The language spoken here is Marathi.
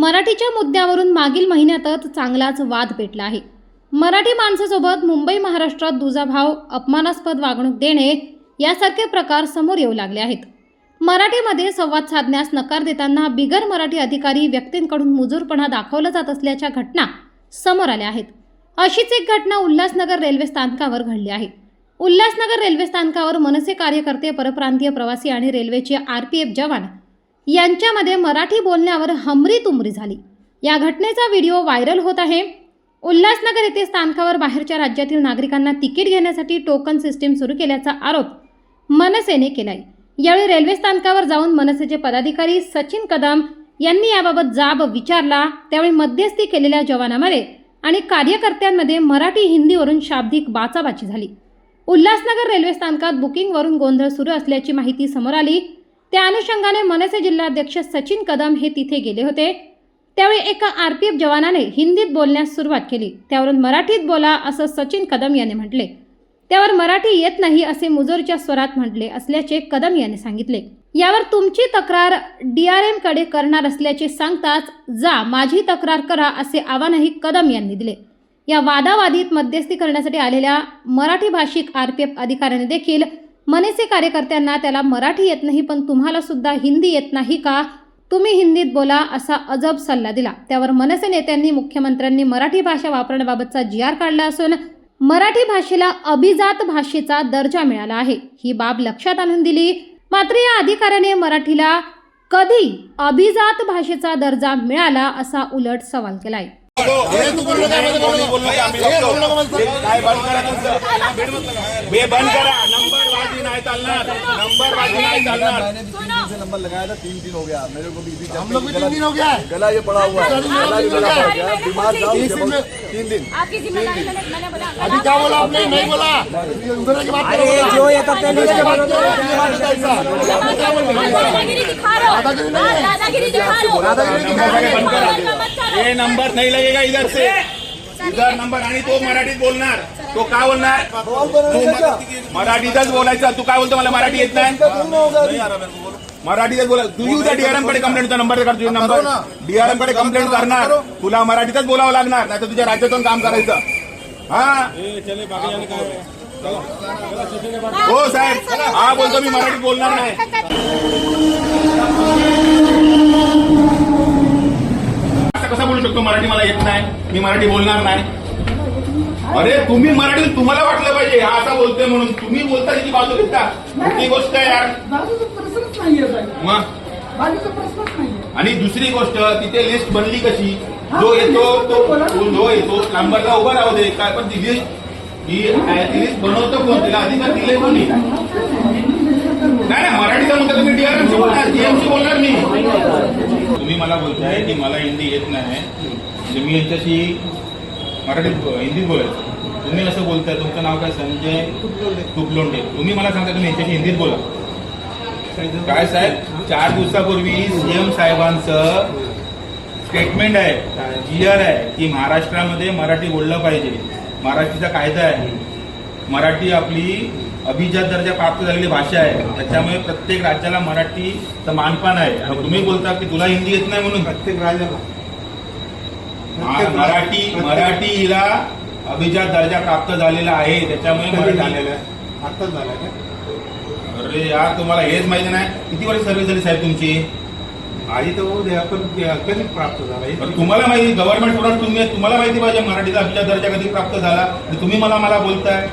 मराठीच्या मुद्द्यावरून मागील महिन्यातच चांगलाच वाद पेटला आहे। मराठी माणसासोबत मुंबई महाराष्ट्रात दुजाभाव, अपमानास्पद वागणूक देणे यासारखे प्रकार समोर येऊ लागले आहेत। मराठीमध्ये संवाद साधण्यास नकार देताना बिगर मराठी अधिकारी व्यक्तींकडून मुजूरपणा दाखवला जात असल्याच्या घटना समोर आल्या आहेत। अशीच एक घटना उल्हासनगर रेल्वे स्थानकावर घडली आहे। उल्हासनगर रेल्वे स्थानकावर मनसे कार्यकर्ते, परप्रांतीय प्रवासी आणि रेल्वेचे आरपीएफ जवान यांच्यामध्ये मराठी बोलण्यावर हमरी तुमरी झाली। या घटनेचा व्हिडिओ व्हायरल होत आहे। उल्हासनगर येथे स्थानकावर बाहेरच्या राज्यातील नागरिकांना तिकीट घेण्यासाठी टोकन सिस्टीम सुरू केल्याचा आरोप मनसेने केलाय। यावेळी रेल्वे स्थानकावर जाऊन मनसेचे पदाधिकारी सचिन कदम यांनी याबाबत जाब विचारला। त्यावेळी मध्यस्थी केलेल्या जवानांमध्ये आणि कार्यकर्त्यांमध्ये मराठी हिंदीवरून शाब्दिक बाचाबाची झाली। उल्हासनगर रेल्वे स्थानकात बुकिंगवरून गोंधळ सुरू असल्याची माहिती समोर आली। त्या अनुषंगाने मनसे जिल्हाध्यक्ष सचिन कदम हे तिथे गेले होते। त्यावेळी एका आरपीएफ जवानाने हिंदीत बोलण्यास सुरुवात केली। त्यावरून मराठीत बोला असं सचिन कदम यांनी म्हटले। त्यावर मराठी येत नाही असे मुजोरच्या स्वरात म्हटले असल्याचे कदम यांनी सांगितले। यावर तुमची तक्रार डीआरएम कडे करणार असल्याचे सांगताच जा माझी तक्रार करा असे आवाहनही कदम यांनी दिले। या वादावादीत मध्यस्थी करण्यासाठी आलेल्या मराठी भाषिक आरपीएफ अधिकाऱ्याने देखील मनसे कार्यकर्त्यांना त्याला मराठी येत नाही पण तुम्हाला सुद्धा हिंदी येत नाही का, तुम्ही हिंदीत बोला असा अजब सल्ला दिला। त्यावर मनसे नेत्यांनी मुख्यमंत्र्यांनी मराठी भाषा वापरण्याबाबतचा GR काढला असून मराठी भाषेला अभिजात भाषेचा दर्जा मिळाला आहे ही बाब लक्षात आणून दिली। मात्र या अधिकाऱ्याने मराठीला कधी अभिजात भाषेचा दर्जा मिळाला असा उलट सवाल केलाय। नंबर लगाया था 3 हो गया मेरे को भी हम लोग भी 3 दिन हो गया है। गला ये पड़ा हुआ है, गला ये गला पड़ गया, बीमार था 3 दिन। आपकी जिम्मेदारी मैंने बोला अभी क्या बोला आपने, नहीं बोला उधर के बात करो। जो ये तब के बाद दादागिरी दिखा रहे हो, दादागिरी दिखा रहे हो। ये नंबर नहीं लगेगा इधर से, इधर नंबर आणि तो मराठीत बोलणार। तो काय बोलणार? मराठीतच बोलायचं। तू काय बोलतो मला मराठी येत नाही? मराठीतच बोला। तुझी उद्या डीआरएम कडे कंप्लेंटचा नंबर कर, तुझा नंबर डीआरएम कडे कंप्लेंट करणार। तुला मराठीतच बोलावं लागणार, नाही तर तुझ्या राज्यातून काम करायचं। हा हो साहेब, हा बोलतो मी मराठीत बोलणार नाही। कसं बोलू शकतो मराठी मला येत नाही, मी मराठी बोलणार नाही? अरे तुम्ही मराठी, तुम्हाला वाटलं पाहिजे हा असा बोलतोय म्हणून। तुम्ही बोलता त्याची बाजू घेता, मोठी गोष्ट आहे यार। मग आणि दुसरी गोष्ट, तिथे लिस्ट बनली कशी? जो येतो तो नंबरला उभा राहू दे काय, पण ती लिस्ट बनवतो कोण? तिला अधिकार दिले कोणी? नाही मराठीचा मुद्दा तुम्ही डीआरएमशी बोलणार, जीएमशी बोलणार मी। तुम्ही मला बोलताय की मला हिंदी येत नाही, मी यांच्याशी मराठीत हिंदीत बोलायचं। तुम्ही असं बोलताय, तुमचं नाव काय? संजय तुपलोंडे। तुम्ही मला सांगता तुम्ही यांच्याशी हिंदीत बोला काय? साहेब 4 दिवसापूर्वी सीएम साहेबांचं स्टेटमेंट आहे, GR आहे की महाराष्ट्रामध्ये मराठी बोललं पाहिजे। महाराष्ट्राचा कायदा आहे, मराठी आपली अभिजात दर्जा प्राप्त झालेली भाषा आहे, त्याच्यामुळे प्रत्येक राज्याला मराठीचं मानपान आहे। तुम्ही बोलता की तुला हिंदी येत नाही म्हणून प्रत्येक राज्याला मराठीला अभिजात दर्जा प्राप्त झालेला आहे, त्याच्यामुळे मराठी झालेला आहे। आताच झालाय? अरे यार तुम्हाला हेच माहिती नाही? किती वर्ष सर्व्हिस झाली साहेब तुमची? आधी तर होऊ द्या, पण कधी प्राप्त झाला तुम्हाला माहिती? गव्हर्नमेंट स्टुडंट तुम्ही, तुम्हाला माहिती पाहिजे मराठीचा अभिजात दर्जा कधी प्राप्त झाला। तुम्ही मला बोलताय